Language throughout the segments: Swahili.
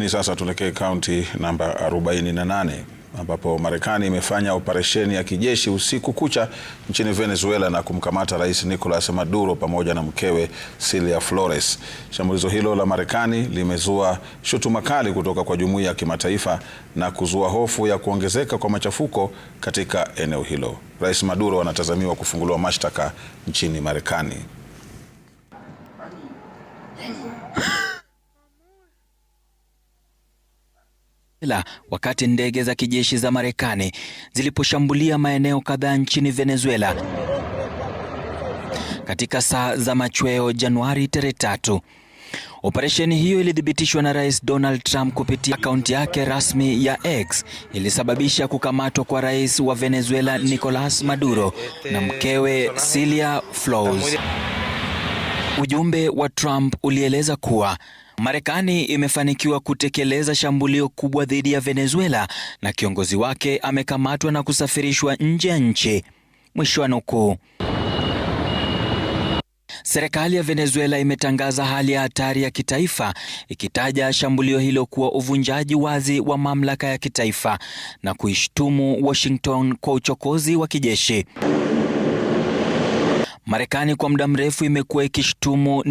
Sasa tuelekee kaunti namba 48 ambapo Marekani imefanya operesheni ya kijeshi usiku kucha nchini Venezuela na kumkamata Rais Nicolas Maduro pamoja na mkewe Cilia Flores. Shambulizo hilo la Marekani limezua shutuma kali kutoka kwa jumuiya ya kimataifa na kuzua hofu ya kuongezeka kwa machafuko katika eneo hilo. Rais Maduro anatazamiwa kufunguliwa mashtaka nchini Marekani. Wakati ndege za kijeshi za Marekani ziliposhambulia maeneo kadhaa nchini Venezuela katika saa za machweo Januari 3. Operesheni hiyo ilithibitishwa na Rais Donald Trump kupitia akaunti yake rasmi ya X, ilisababisha kukamatwa kwa rais wa Venezuela Nicolas Maduro na mkewe Cilia Flores. Ujumbe wa Trump ulieleza kuwa Marekani imefanikiwa kutekeleza shambulio kubwa dhidi ya Venezuela na kiongozi wake amekamatwa na kusafirishwa nje ya nchi. Mwisho wa nukuu. Serikali ya Venezuela imetangaza hali ya hatari ya kitaifa, ikitaja shambulio hilo kuwa uvunjaji wazi wa mamlaka ya kitaifa na kuishtumu Washington kwa uchokozi wa kijeshi. Marekani kwa muda mrefu imekuwa ikishtumu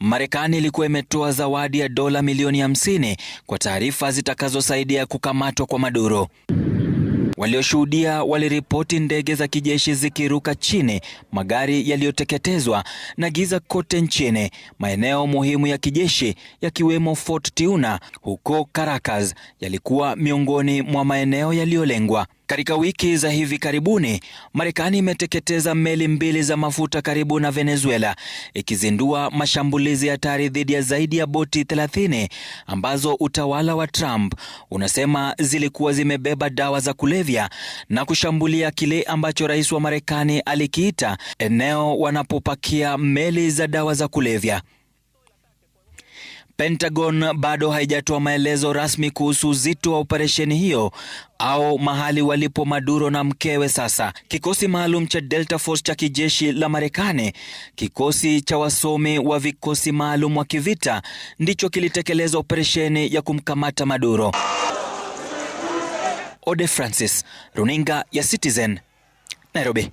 Marekani ilikuwa imetoa zawadi ya dola milioni 50 kwa taarifa zitakazosaidia kukamatwa kwa Maduro. Walioshuhudia waliripoti ndege za kijeshi zikiruka chini, magari yaliyoteketezwa na giza kote nchini. Maeneo muhimu ya kijeshi yakiwemo Fort Tiuna huko Caracas yalikuwa miongoni mwa maeneo yaliyolengwa. Katika wiki za hivi karibuni, Marekani imeteketeza meli 2 za mafuta karibu na Venezuela, ikizindua mashambulizi hatari dhidi ya zaidi ya boti 30 ambazo utawala wa Trump unasema zilikuwa zimebeba dawa za kulevya na kushambulia kile ambacho rais wa Marekani alikiita eneo wanapopakia meli za dawa za kulevya. Pentagon bado haijatoa maelezo rasmi kuhusu uzito wa operesheni hiyo au mahali walipo Maduro na mkewe sasa. Kikosi maalum cha Delta Force cha kijeshi la Marekani, kikosi cha wasomi wa vikosi maalum wa kivita, ndicho kilitekeleza operesheni ya kumkamata Maduro. Ode Francis, Runinga ya Citizen, Nairobi.